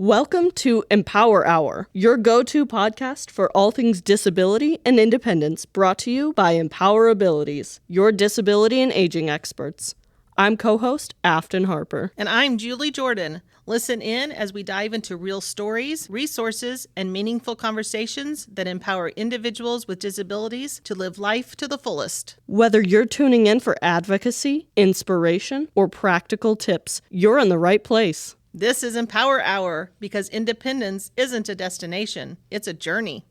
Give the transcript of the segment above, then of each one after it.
Welcome to Empower Hour, your go-to podcast for all things disability and independence, brought to you by Empower Abilities, your disability and aging experts. I'm co-host Afton Harper. And I'm Julie Jordan. Listen in as we dive into real stories, resources, and meaningful conversations that empower individuals with disabilities to live life to the fullest. Whether you're tuning in for advocacy, inspiration, or practical tips, you're in the right place. This is Empower Hour, because independence isn't a destination, it's a journey.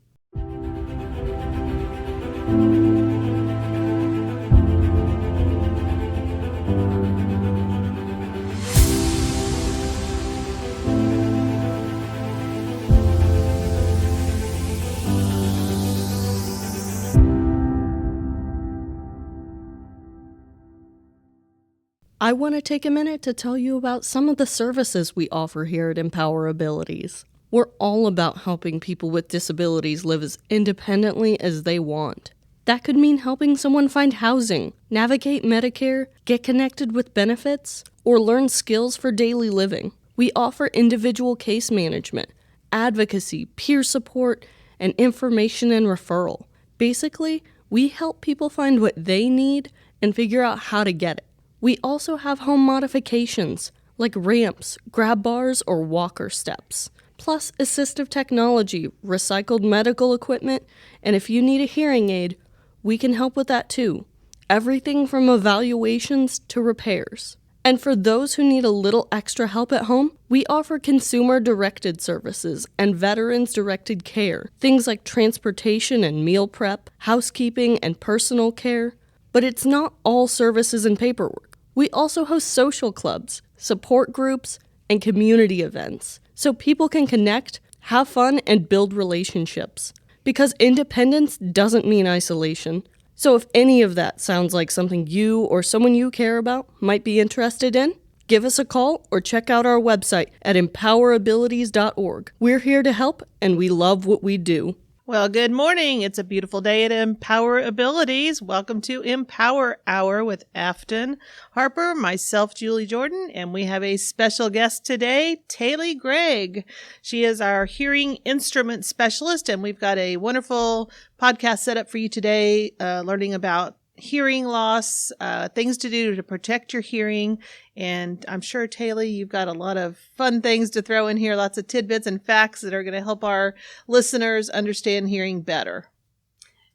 I want to take a minute to tell you about some of the services we offer here at Empower Abilities. We're all about helping people with disabilities live as independently as they want. That could mean helping someone find housing, navigate Medicare, get connected with benefits, or learn skills for daily living. We offer individual case management, advocacy, peer support, and information and referral. Basically, we help people find what they need and figure out how to get it. We also have home modifications, like ramps, grab bars, or walker steps, plus assistive technology, recycled medical equipment, and if you need a hearing aid, we can help with that too. Everything from evaluations to repairs. And for those who need a little extra help at home, we offer consumer-directed services and veterans-directed care, things like transportation and meal prep, housekeeping, and personal care. But it's not all services and paperwork. We also host social clubs, support groups, and community events, so people can connect, have fun, and build relationships. Because independence doesn't mean isolation. So if any of that sounds like something you or someone you care about might be interested in, give us a call or check out our website at empowerabilities.org. We're here to help, and we love what we do. Well, good morning. It's a beautiful day at Empower Abilities. Welcome to Empower Hour with Afton Harper, myself, Julie Jordan, and we have a special guest today, Taylee Gregg. She is our hearing instrument specialist, and we've got a wonderful podcast set up for you today, learning about hearing loss, things to do to protect your hearing. And I'm sure, Taylee, you've got a lot of fun things to throw in here, lots of tidbits and facts that are going to help our listeners understand hearing better.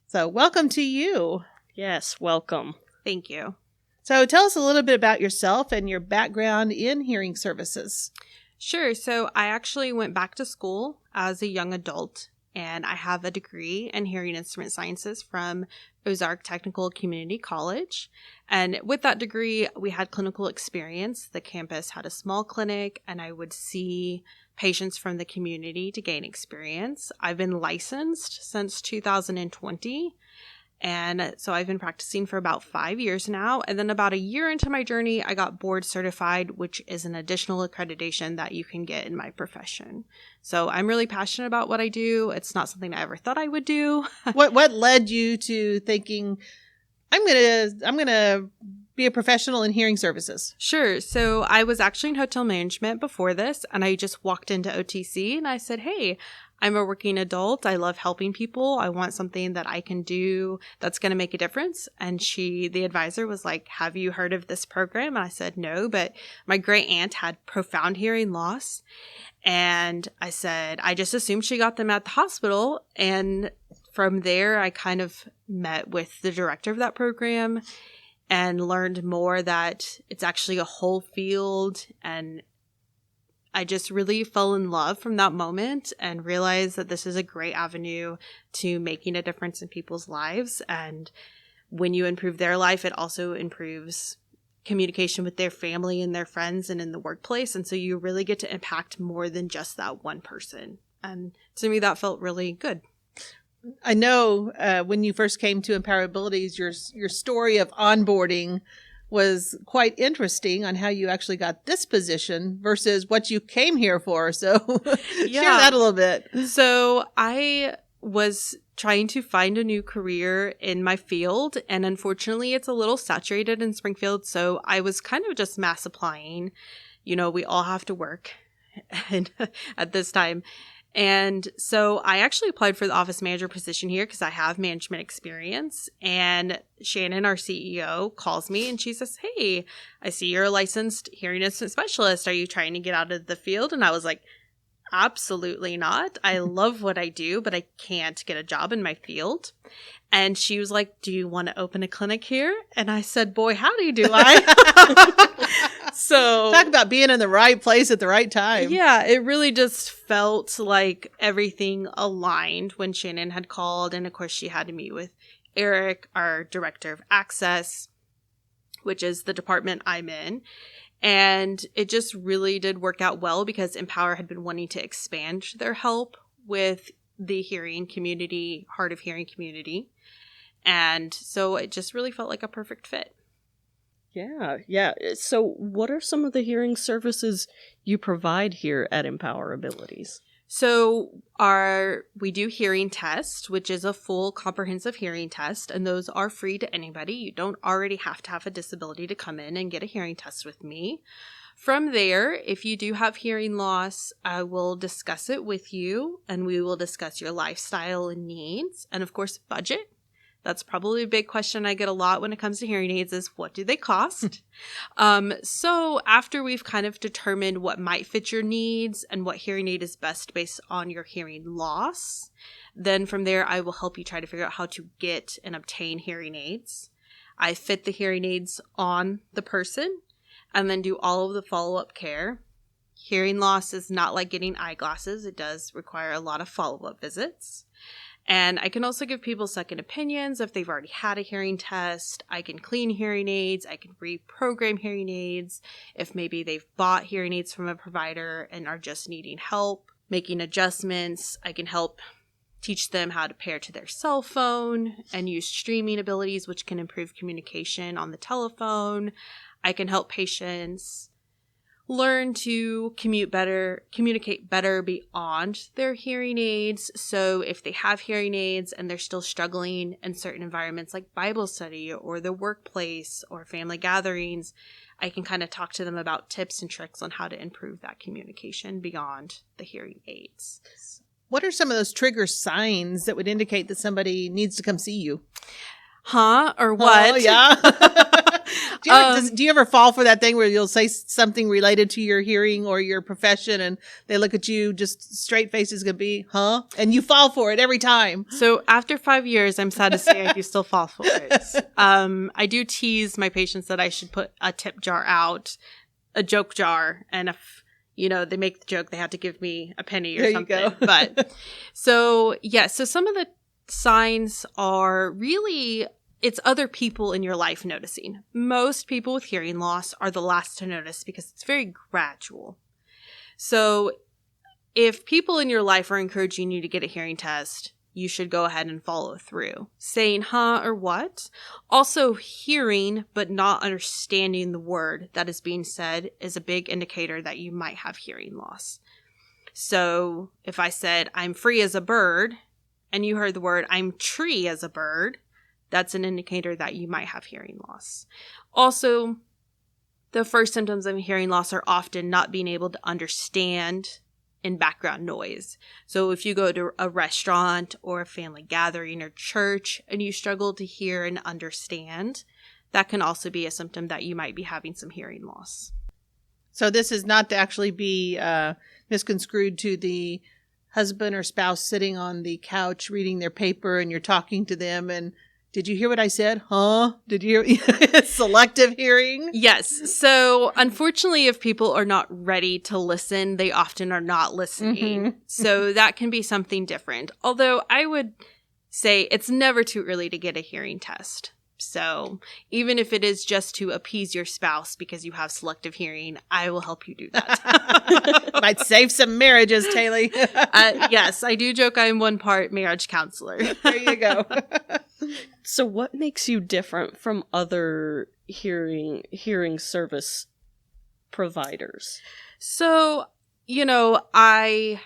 So welcome to you. Yes, welcome. Thank you. So tell us a little bit about yourself and your background in hearing services. Sure. So I actually went back to school as a young adult, and I have a degree in hearing instrument sciences from Ozark Technical Community College. And with that degree, we had clinical experience. The campus had a small clinic, and I would see patients from the community to gain experience. I've been licensed since 2020. And so I've been practicing for about 5 years now. And then about a year into my journey, I got board certified, which is an additional accreditation that you can get in my profession. So I'm really passionate about what I do. It's not something I ever thought I would do. What led you to thinking, I'm gonna be a professional in hearing services? Sure. So I was actually in hotel management before this, and I just walked into OTC and I said, hey, I'm a working adult. I love helping people. I want something that I can do that's going to make a difference. And the advisor was like, have you heard of this program? And I said, no, but my great aunt had profound hearing loss. And I said, I just assumed she got them at the hospital. And from there, I kind of met with the director of that program and learned more that it's actually a whole field, and I just really fell in love from that moment and realized that this is a great avenue to making a difference in people's lives. And when you improve their life, it also improves communication with their family and their friends and in the workplace. And so you really get to impact more than just that one person. And to me, that felt really good. I know when you first came to Empower Abilities, your story of onboarding was quite interesting on how you actually got this position versus what you came here for. So share that a little bit. So I was trying to find a new career in my field, and unfortunately it's a little saturated in Springfield. So I was kind of just mass applying. You know, we all have to work. and at this time. And so I actually applied for the office manager position here because I have management experience. And Shannon, our CEO, calls me and she says, "Hey, I see you're a licensed hearing instrument specialist. Are you trying to get out of the field?" And I was like, "Absolutely not. I love what I do, but I can't get a job in my field." And she was like, "Do you want to open a clinic here?" And I said, "Boy, howdy do I." So Talk about being in the right place at the right time. yeah, it really just felt like everything aligned when Shannon had called. And of course, she had to meet with Eric, our director of access, which is the department I'm in. And it just really did work out well because Empower had been wanting to expand their help with the hearing community, hard of hearing community. And so it just really felt like a perfect fit. Yeah. So what are some of the hearing services you provide here at Empower Abilities? So we do hearing tests, which is a full comprehensive hearing test, and those are free to anybody. You don't already have to have a disability to come in and get a hearing test with me. From there, if you do have hearing loss, I will discuss it with you, and we will discuss your lifestyle and needs, and of course, budget. That's probably a big question I get a lot when it comes to hearing aids is, what do they cost? So after we've kind of determined what might fit your needs and what hearing aid is best based on your hearing loss, then from there, I will help you try to figure out how to get and obtain hearing aids. I fit the hearing aids on the person and then do all of the follow-up care. Hearing loss is not like getting eyeglasses. It does require a lot of follow-up visits. And I can also give people second opinions if they've already had a hearing test. I can clean hearing aids. I can reprogram hearing aids. If maybe they've bought hearing aids from a provider and are just needing help making adjustments, I can help teach them how to pair to their cell phone and use streaming abilities, which can improve communication on the telephone. I can help patients learn to communicate better beyond their hearing aids. So if they have hearing aids and they're still struggling in certain environments like Bible study or the workplace or family gatherings, I can kind of talk to them about tips and tricks on how to improve that communication beyond the hearing aids. What are some of those trigger signs that would indicate that somebody needs to come see you? Huh? Or what? Oh, yeah. Do you ever fall for that thing where you'll say something related to your hearing or your profession and they look at you just straight face as could be, huh? And you fall for it every time. So after 5 years, I'm sad to say I do still fall for it. I do tease my patients that I should put a tip jar out, a joke jar, and if they make the joke, they have to give me a penny or something. You go. But so some of the signs are really, it's other people in your life noticing. Most people with hearing loss are the last to notice because it's very gradual. So if people in your life are encouraging you to get a hearing test, you should go ahead and follow through. Saying huh or what. Also, hearing but not understanding the word that is being said is a big indicator that you might have hearing loss. So if I said, I'm free as a bird, and you heard the word, I'm tree as a bird, that's an indicator that you might have hearing loss. Also, the first symptoms of hearing loss are often not being able to understand in background noise. So if you go to a restaurant or a family gathering or church and you struggle to hear and understand, that can also be a symptom that you might be having some hearing loss. So this is not to actually be misconstrued to the husband or spouse sitting on the couch reading their paper and you're talking to them and did you hear what I said? Huh? Did you hear? Selective hearing? Yes. So unfortunately, if people are not ready to listen, they often are not listening. Mm-hmm. So that can be something different. Although I would say it's never too early to get a hearing test. So even if it is just to appease your spouse because you have selective hearing, I will help you do that. Might save some marriages, Taylee. Yes, I do joke I'm one part marriage counselor. There you go. So what makes you different from other hearing service providers? So, I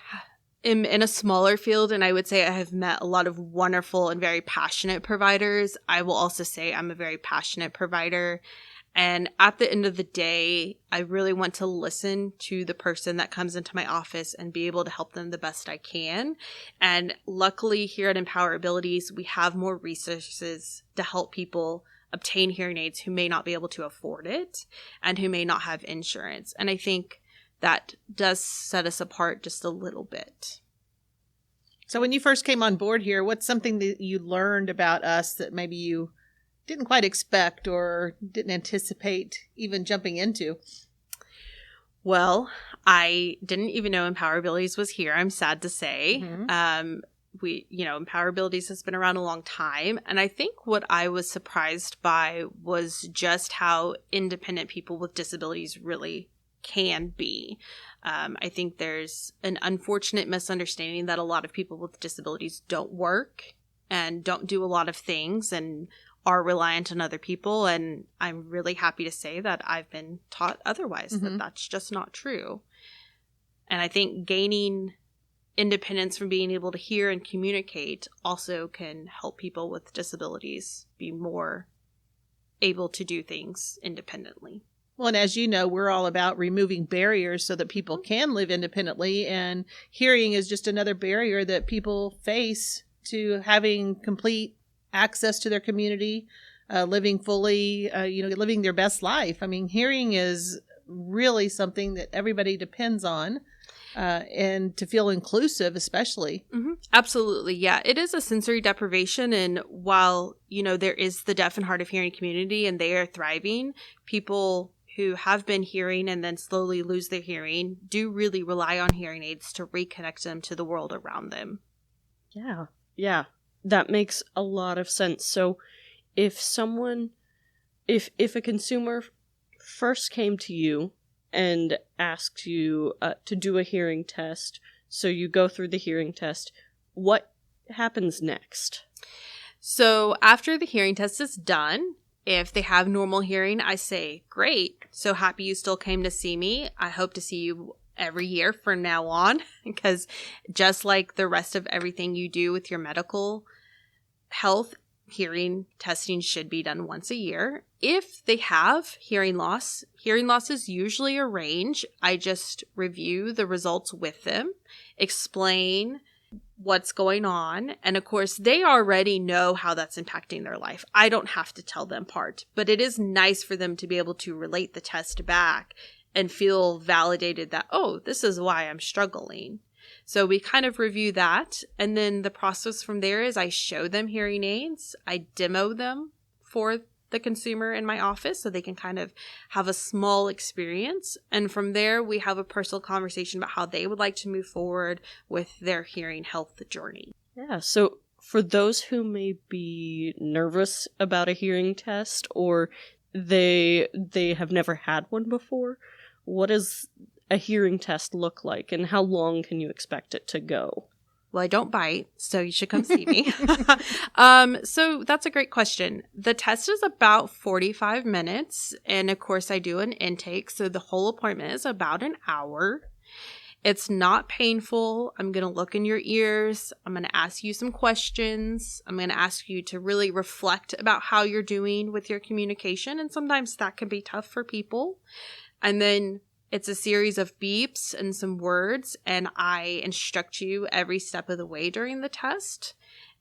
am in a smaller field, and I would say I have met a lot of wonderful and very passionate providers. I will also say I'm a very passionate provider, And at the end of the day, I really want to listen to the person that comes into my office and be able to help them the best I can. And luckily here at Empower Abilities, we have more resources to help people obtain hearing aids who may not be able to afford it and who may not have insurance. And I think that does set us apart just a little bit. So when you first came on board here, what's something that you learned about us that maybe you didn't quite expect or didn't anticipate even jumping into? Well, I didn't even know Empower Abilities was here, I'm sad to say. Empower Abilities has been around a long time. And I think what I was surprised by was just how independent people with disabilities really can be. I think there's an unfortunate misunderstanding that a lot of people with disabilities don't work and don't do a lot of things and are reliant on other people. And I'm really happy to say that I've been taught otherwise, that that's just not true. And I think gaining independence from being able to hear and communicate also can help people with disabilities be more able to do things independently. Well, and as you know, we're all about removing barriers so that people can live independently. And hearing is just another barrier that people face to having complete access to their community, living fully, living their best life. I mean, hearing is really something that everybody depends on, and to feel inclusive, especially. Absolutely. Yeah, it is a sensory deprivation. And while, there is the deaf and hard of hearing community and they are thriving, people who have been hearing and then slowly lose their hearing do really rely on hearing aids to reconnect them to the world around them. Yeah. That makes a lot of sense. So if a consumer first came to you and asked you to do a hearing test, so you go through the hearing test, what happens next? So after the hearing test is done, if they have normal hearing, I say, great. So happy you still came to see me. I hope to see you every year from now on, because just like the rest of everything you do with your medical health, hearing testing should be done once a year. If they have hearing loss is usually a range. I just review the results with them, explain what's going on. And of course, they already know how that's impacting their life. I don't have to tell them part, but it is nice for them to be able to relate the test back and feel validated that, oh, this is why I'm struggling. So we kind of review that. And then the process from there is I show them hearing aids. I demo them for the consumer in my office so they can kind of have a small experience. And from there, we have a personal conversation about how they would like to move forward with their hearing health journey. Yeah, so for those who may be nervous about a hearing test or they have never had one before, what does a hearing test look like and how long can you expect it to go? Well, I don't bite, so you should come see me. So that's a great question. The test is about 45 minutes. And of course, I do an intake. So the whole appointment is about an hour. It's not painful. I'm going to look in your ears. I'm going to ask you some questions. I'm going to ask you to really reflect about how you're doing with your communication. And sometimes that can be tough for people. And then it's a series of beeps and some words, and I instruct you every step of the way during the test,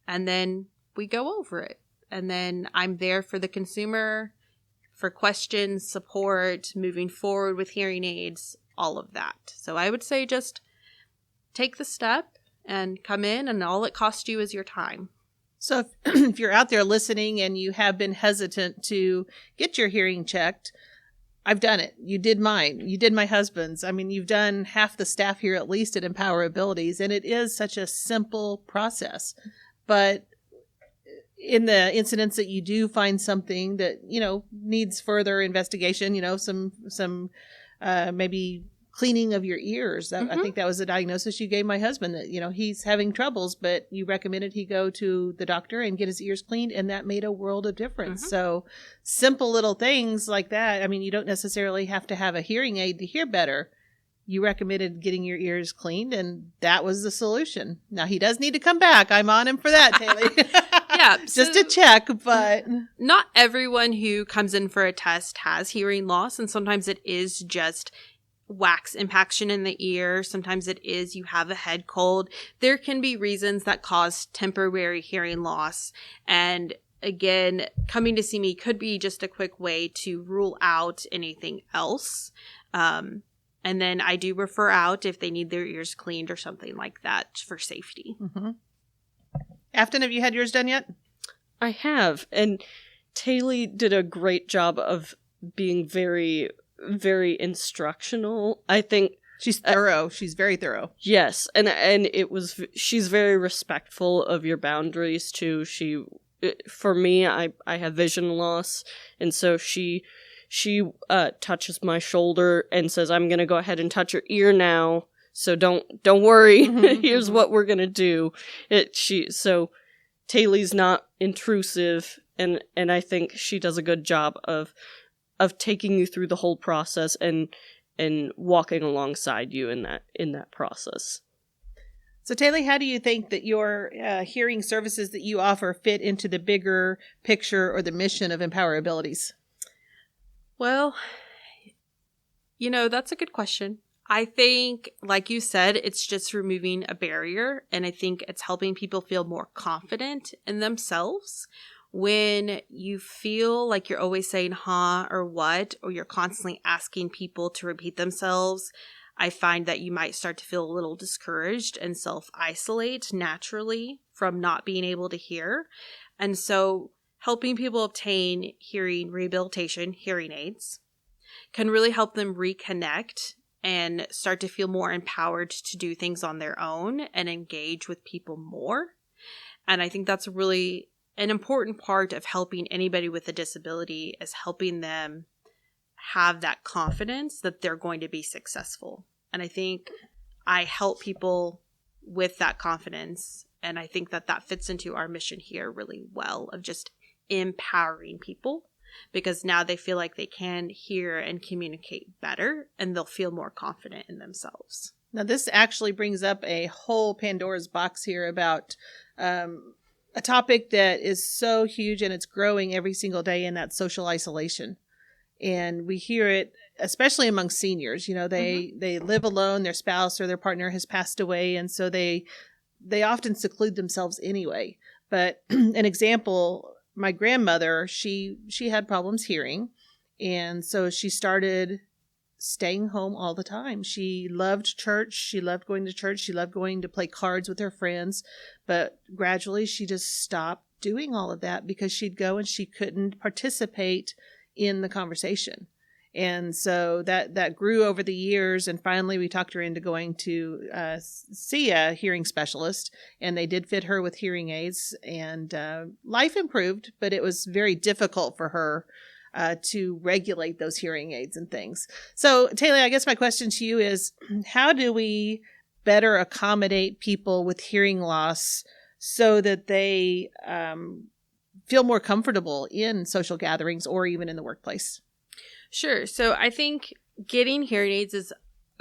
and then we go over it. And then I'm there for the consumer, for questions, support, moving forward with hearing aids, all of that. So I would say just take the step and come in, and all it costs you is your time. So if you're out there listening and you have been hesitant to get your hearing checked, I've done it. You did mine. You did my husband's. I mean, you've done half the staff here at least at Empower Abilities, and it is such a simple process. But in the incidents that you do find something that, needs further investigation, some maybe cleaning of your ears. I think that was the diagnosis you gave my husband, that, he's having troubles, but you recommended he go to the doctor and get his ears cleaned, and that made a world of difference. So simple little things like that. I mean, you don't necessarily have to have a hearing aid to hear better. you recommended getting your ears cleaned, and that was the solution. Now, he does need to come back. I'm on him for that, Taylee. Yeah. Just to check, but not everyone who comes in for a test has hearing loss, and sometimes it is just wax impaction in the ear. Sometimes it is you have a head cold. There can be reasons that cause temporary hearing loss. And again, coming to see me could be just a quick way to rule out anything else. And then I do refer out if they need their ears cleaned or something like that for safety. Mm-hmm. Afton, have you had yours done yet? I have. And Taylee did a great job of being very, very instructional. I think she's thorough. She's very thorough. Yes. And she's very respectful of your boundaries too. For me, I have vision loss. And so she touches my shoulder and says, I'm going to go ahead and touch your ear now. So don't worry. Mm-hmm. Here's what we're going to do. So Taylee's not intrusive. And I think she does a good job of taking you through the whole process and walking alongside you in that process. So Taylee, how do you think that your hearing services that you offer fit into the bigger picture or the mission of Empower Abilities? Well, that's a good question. I think, like you said, it's just removing a barrier, and I think it's helping people feel more confident in themselves. When you feel like you're always saying huh or what, or you're constantly asking people to repeat themselves, I find that you might start to feel a little discouraged and self-isolate naturally from not being able to hear. And so helping people obtain hearing rehabilitation, hearing aids, can really help them reconnect and start to feel more empowered to do things on their own and engage with people more. And I think that's really an important part of helping anybody with a disability, is helping them have that confidence that they're going to be successful. And I think I help people with that confidence. And I think that fits into our mission here really well, of just empowering people, because now they feel like they can hear and communicate better, and they'll feel more confident in themselves. Now, this actually brings up a whole Pandora's box here about a topic that is so huge and it's growing every single day, and that's social isolation. And we hear it, especially among seniors. They live alone, their spouse or their partner has passed away, and so they often seclude themselves anyway. But an example, my grandmother, she had problems hearing, and so she started staying home all the time. She loved church. She loved going to church. She loved going to play cards with her friends. But gradually she just stopped doing all of that because she'd go and she couldn't participate in the conversation. And so that grew over the years. And finally we talked her into going to see a hearing specialist, and they did fit her with hearing aids, and life improved, but it was very difficult for her to regulate those hearing aids and things. So, Taylee, I guess my question to you is, how do we better accommodate people with hearing loss so that they feel more comfortable in social gatherings or even in the workplace? Sure. So I think getting hearing aids is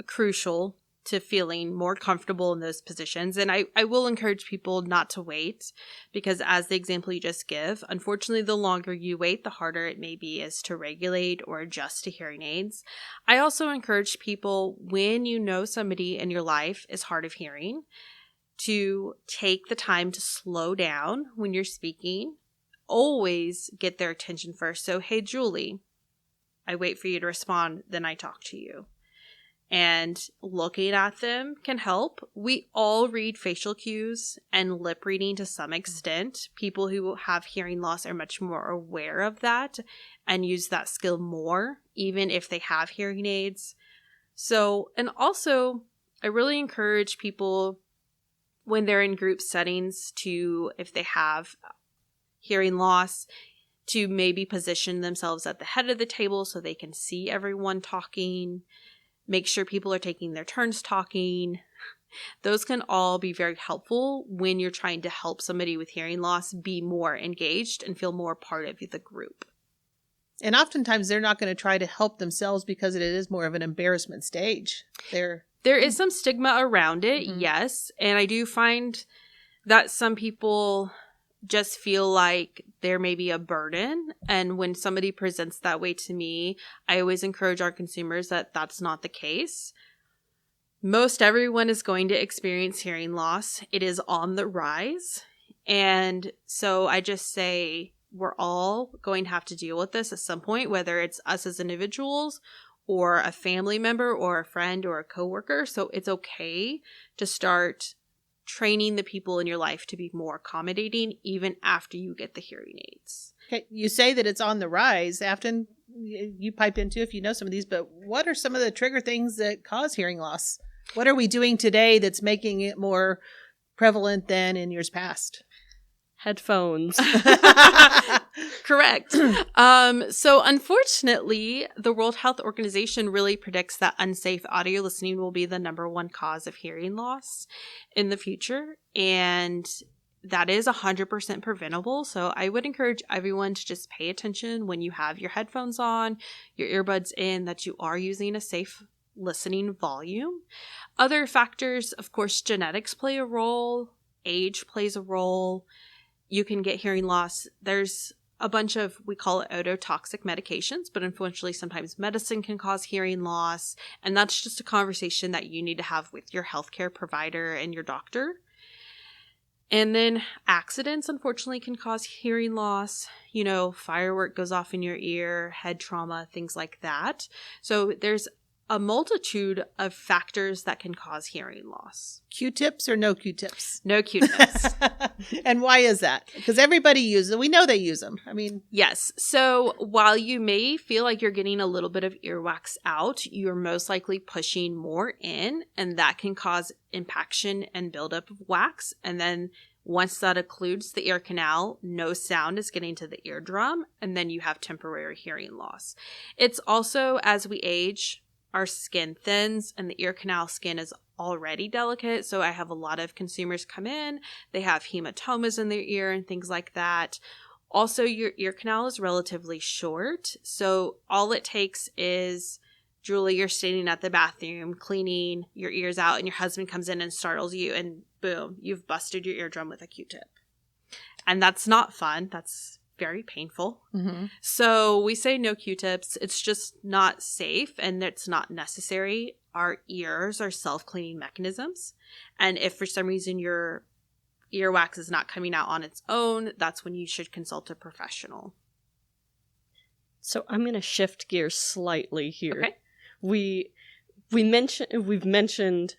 crucial to feeling more comfortable in those positions. And I will encourage people not to wait, because as the example you just give, unfortunately, the longer you wait, the harder it may be is to regulate or adjust to hearing aids. I also encourage people, when you know somebody in your life is hard of hearing, to take the time to slow down when you're speaking. Always get their attention first. So, hey, Julie, I wait for you to respond, then I talk to you. And looking at them can help. We all read facial cues and lip reading to some extent. People who have hearing loss are much more aware of that and use that skill more, even if they have hearing aids. So, and also, I really encourage people when they're in group settings to, if they have hearing loss, to maybe position themselves at the head of the table so they can see everyone talking. Make sure people are taking their turns talking. Those can all be very helpful when you're trying to help somebody with hearing loss be more engaged and feel more part of the group. And oftentimes they're not going to try to help themselves because it is more of an embarrassment stage. There is some stigma around it, yes. And I do find that some people just feel like there may be a burden. And when somebody presents that way to me, I always encourage our consumers that that's not the case. Most everyone is going to experience hearing loss. It is on the rise. And so I just say we're all going to have to deal with this at some point, whether it's us as individuals or a family member or a friend or a coworker. So it's okay to start training the people in your life to be more accommodating even after you get the hearing aids. Okay, you say that it's on the rise. Afton, you pipe in too if you know some of these, but what are some of the trigger things that cause hearing loss? What are we doing today that's making it more prevalent than in years past? Headphones. Correct. So unfortunately, the World Health Organization really predicts that unsafe audio listening will be the number one cause of hearing loss in the future. And that is 100% preventable. So I would encourage everyone to just pay attention when you have your headphones on, your earbuds in, that you are using a safe listening volume. Other factors, of course, genetics play a role, age plays a role. You can get hearing loss. There's a bunch of, we call it ototoxic medications, but unfortunately sometimes medicine can cause hearing loss. And that's just a conversation that you need to have with your healthcare provider and your doctor. And then accidents, unfortunately, can cause hearing loss. You know, firework goes off in your ear, head trauma, things like that. So there's a multitude of factors that can cause hearing loss. Q-tips or no Q-tips? No Q-tips. And why is that? Because everybody uses them. We know they use them. I mean, yes. So while you may feel like you're getting a little bit of earwax out, you're most likely pushing more in, and that can cause impaction and buildup of wax. And then once that occludes the ear canal, no sound is getting to the eardrum, and then you have temporary hearing loss. It's also, as we age, our skin thins and the ear canal skin is already delicate. So I have a lot of consumers come in, they have hematomas in their ear and things like that. Also, your ear canal is relatively short. So all it takes is, Julie, you're standing at the bathroom cleaning your ears out and your husband comes in and startles you and boom, you've busted your eardrum with a Q-tip. And that's not fun. That's very painful. Mm-hmm. So we say no Q-tips. It's just not safe and it's not necessary. Our ears are self-cleaning mechanisms. And if for some reason your earwax is not coming out on its own, that's when you should consult a professional. So I'm going to shift gears slightly here. Okay. We've mentioned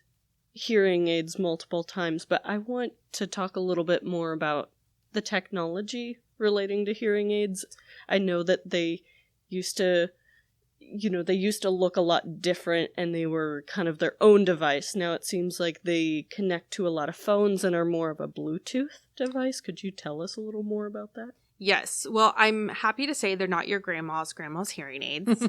hearing aids multiple times, but I want to talk a little bit more about the technology relating to hearing aids. I know that they used to look a lot different and they were kind of their own device. Now it seems like they connect to a lot of phones and are more of a Bluetooth device. Could you tell us a little more about that? Yes. Well, I'm happy to say they're not your grandma's hearing aids.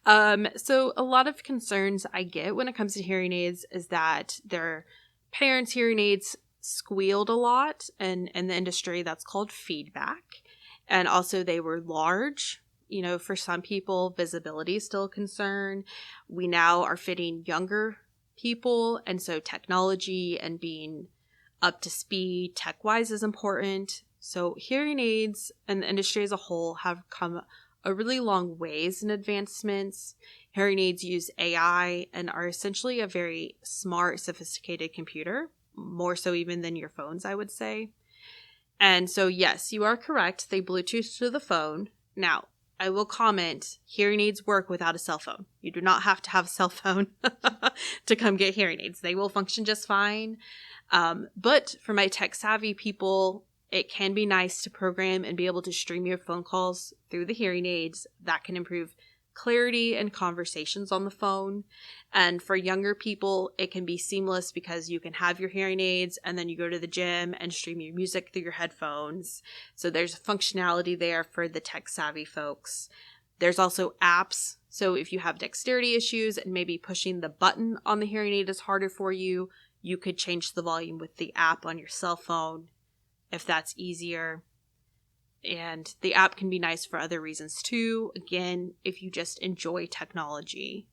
So a lot of concerns I get when it comes to hearing aids is that their parents' hearing aids squealed a lot, and in the industry that's called feedback. And also they were large. You know, for some people, visibility is still a concern. We now are fitting younger people, and so technology and being up to speed tech-wise is important. So hearing aids and the industry as a whole have come a really long ways in advancements. Hearing aids use AI and are essentially a very smart, sophisticated computer, more so even than your phones, I would say. And so, yes, you are correct. They Bluetooth to the phone. Now, I will comment, hearing aids work without a cell phone. You do not have to have a cell phone to come get hearing aids. They will function just fine. But for my tech-savvy people, it can be nice to program and be able to stream your phone calls through the hearing aids. That can improve clarity and conversations on the phone. And for younger people, it can be seamless because you can have your hearing aids and then you go to the gym and stream your music through your headphones. So there's functionality there for the tech-savvy folks. There's also apps. So if you have dexterity issues and maybe pushing the button on the hearing aid is harder for you, you could change the volume with the app on your cell phone if that's easier. And the app can be nice for other reasons too. Again, if you just enjoy technology.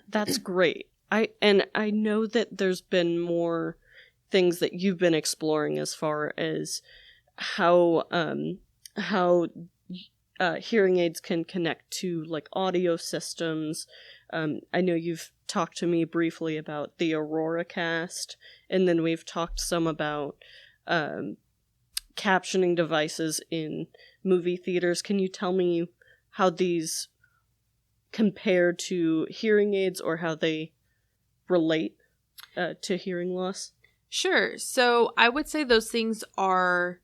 That's great. I know that there's been more things that you've been exploring as far as how hearing aids can connect to like audio systems. I know you've talked to me briefly about the Aurora Cast, and then we've talked some about captioning devices in movie theaters. Can you tell me how these compare to hearing aids or how they relate to hearing loss? Sure. So I would say those things are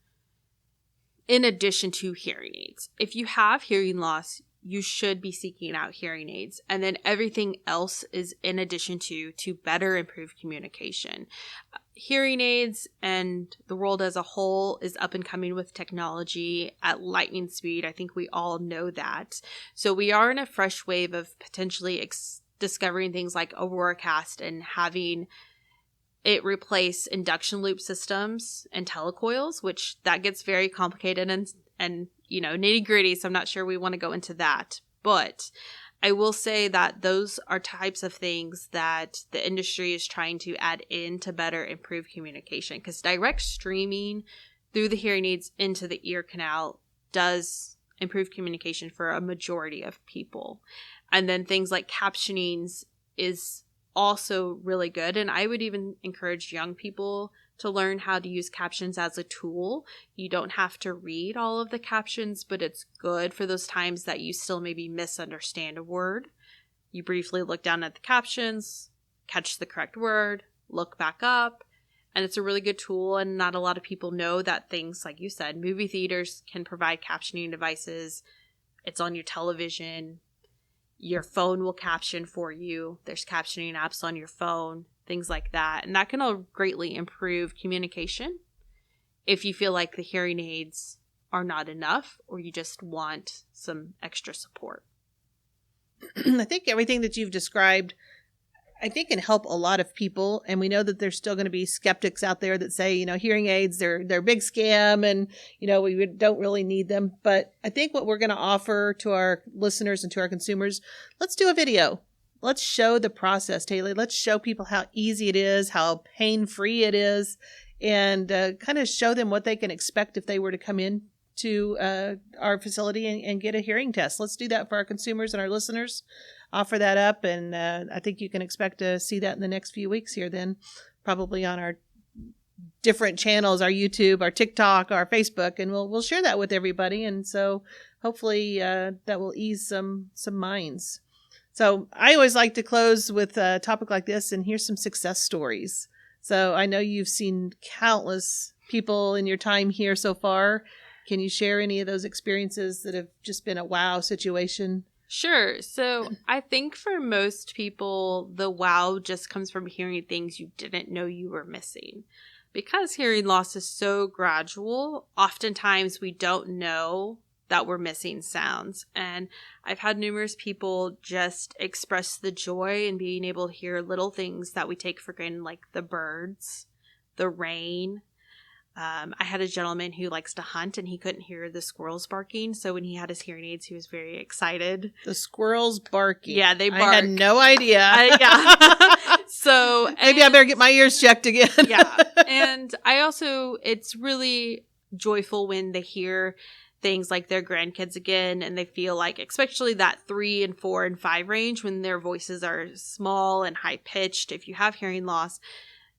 in addition to hearing aids. If you have hearing loss, you should be seeking out hearing aids. And then everything else is in addition to better improve communication. Hearing aids and the world as a whole is up and coming with technology at lightning speed. I think we all know that. So we are in a fresh wave of potentially discovering things like Aurora Cast and having it replace induction loop systems and telecoils, which that gets very complicated and you know, nitty gritty. So I'm not sure we want to go into that, but I will say that those are types of things that the industry is trying to add in to better improve communication, because direct streaming through the hearing aids into the ear canal does improve communication for a majority of people. And then things like captionings is also really good. And I would even encourage young people to learn how to use captions as a tool. You don't have to read all of the captions, but it's good for those times that you still maybe misunderstand a word. You briefly look down at the captions, catch the correct word, look back up, and it's a really good tool. And not a lot of people know that things, like you said, movie theaters can provide captioning devices. It's on your television. Your phone will caption for you. There's captioning apps on your phone, things like that. And that can all greatly improve communication if you feel like the hearing aids are not enough or you just want some extra support. I think everything that you've described, I think, can help a lot of people. And we know that there's still going to be skeptics out there that say, you know, hearing aids, they're a big scam and, you know, we don't really need them. But I think what we're going to offer to our listeners and to our consumers, let's do a video. Let's show the process, Taylee. Let's show people how easy it is, how pain-free it is, and kind of show them what they can expect if they were to come in to our facility and get a hearing test. Let's do that for our consumers and our listeners. Offer that up, and I think you can expect to see that in the next few weeks here then, probably on our different channels, our YouTube, our TikTok, our Facebook, and we'll share that with everybody. And so hopefully that will ease some minds. So I always like to close with a topic like this, and here's some success stories. So I know you've seen countless people in your time here so far. Can you share any of those experiences that have just been a wow situation? Sure. So I think for most people, the wow just comes from hearing things you didn't know you were missing. Because hearing loss is so gradual, oftentimes we don't know that we're missing sounds. And I've had numerous people just express the joy in being able to hear little things that we take for granted, like the birds, the rain. I had a gentleman who likes to hunt and he couldn't hear the squirrels barking. So when he had his hearing aids, he was very excited. The squirrels barking. Yeah, they bark. I had no idea. Yeah. So maybe I better get my ears checked again. Yeah. And it's really joyful when they hear things like their grandkids again, and they feel like, especially that 3 and 4 and 5 range, when their voices are small and high pitched. If you have hearing loss,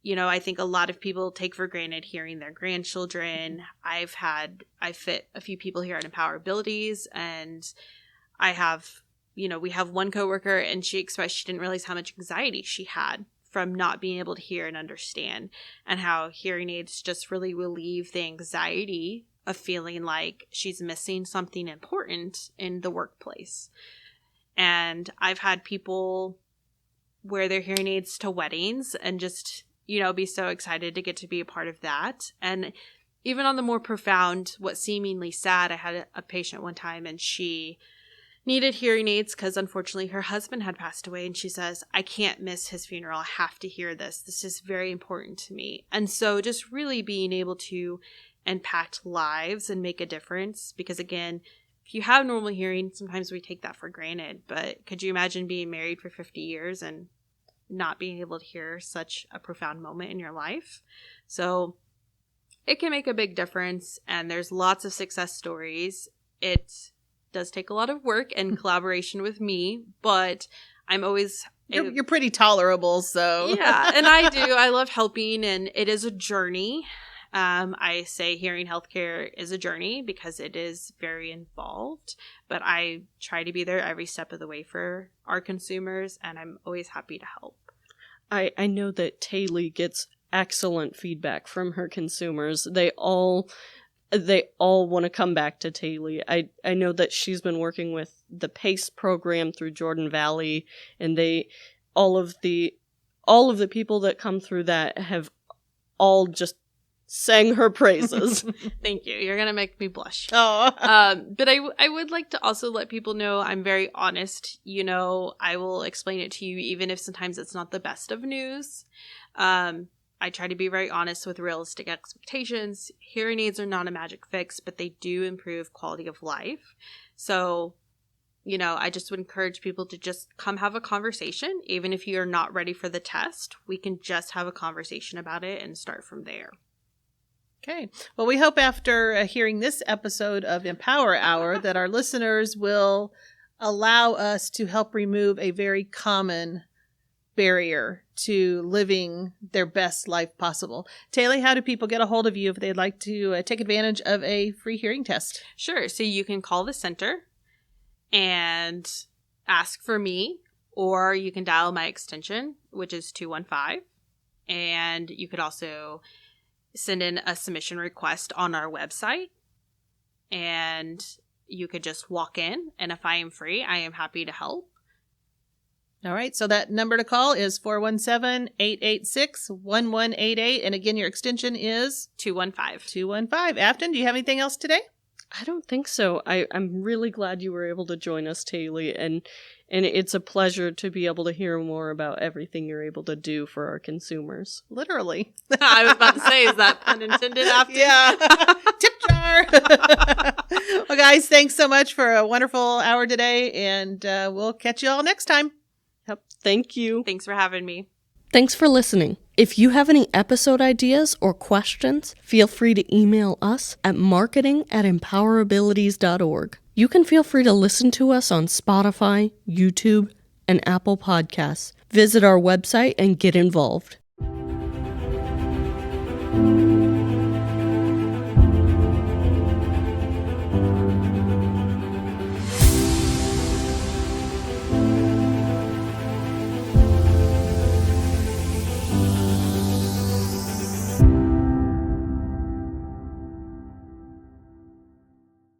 you know, I think a lot of people take for granted hearing their grandchildren. I fit a few people here at Empower Abilities, and I have, you know, we have one coworker, and she expressed she didn't realize how much anxiety she had from not being able to hear and understand, and how hearing aids just really relieve the anxiety of feeling like she's missing something important in the workplace. And I've had people wear their hearing aids to weddings and just, you know, be so excited to get to be a part of that. And even on the more profound, what seemingly sad, I had a patient one time and she needed hearing aids because unfortunately her husband had passed away. And she says, I can't miss his funeral. I have to hear this. This is very important to me. And so just really being able to impact lives and make a difference. Because again, if you have normal hearing, sometimes we take that for granted. But could you imagine being married for 50 years and not being able to hear such a profound moment in your life? So it can make a big difference, and there's lots of success stories. It does take a lot of work and collaboration with me, but I'm always... You're pretty tolerable, so... Yeah, and I do. I love helping, and it is a journey. I say hearing healthcare is a journey because it is very involved, but I try to be there every step of the way for our consumers, and I'm always happy to help. I know that Taylee gets excellent feedback from her consumers. They all want to come back to Taylee. I know that she's been working with the PACE program through Jordan Valley, and all of the people that come through that have all just sang her praises. Thank you. You're going to make me blush. Oh. But I would like to also let people know I'm very honest. You know, I will explain it to you even if sometimes it's not the best of news. I try to be very honest with realistic expectations. Hearing aids are not a magic fix, but they do improve quality of life. So, you know, I just would encourage people to just come have a conversation. Even if you're not ready for the test, we can just have a conversation about it and start from there. Okay. Well, we hope after hearing this episode of Empower Hour that our listeners will allow us to help remove a very common barrier to living their best life possible. Taylee, how do people get a hold of you if they'd like to take advantage of a free hearing test? Sure. So you can call the center and ask for me, or you can dial my extension, which is 215. And you could also send in a submission request on our website, and you could just walk in, and if I am free, I am happy to help. All right. So that number to call is 417-886-1188. And again, your extension is 215. 215. Afton, do you have anything else today? I don't think so. I'm really glad you were able to join us, Taylee, and it's a pleasure to be able to hear more about everything you're able to do for our consumers. Literally. I was about to say, is that pun intended, Afton? Yeah. Tip jar. Well, guys, thanks so much for a wonderful hour today, and we'll catch you all next time. Yep. Thank you. Thanks for having me. Thanks for listening. If you have any episode ideas or questions, feel free to email us at marketing@empowerabilities.org. You can feel free to listen to us on Spotify, YouTube, and Apple Podcasts. Visit our website and get involved.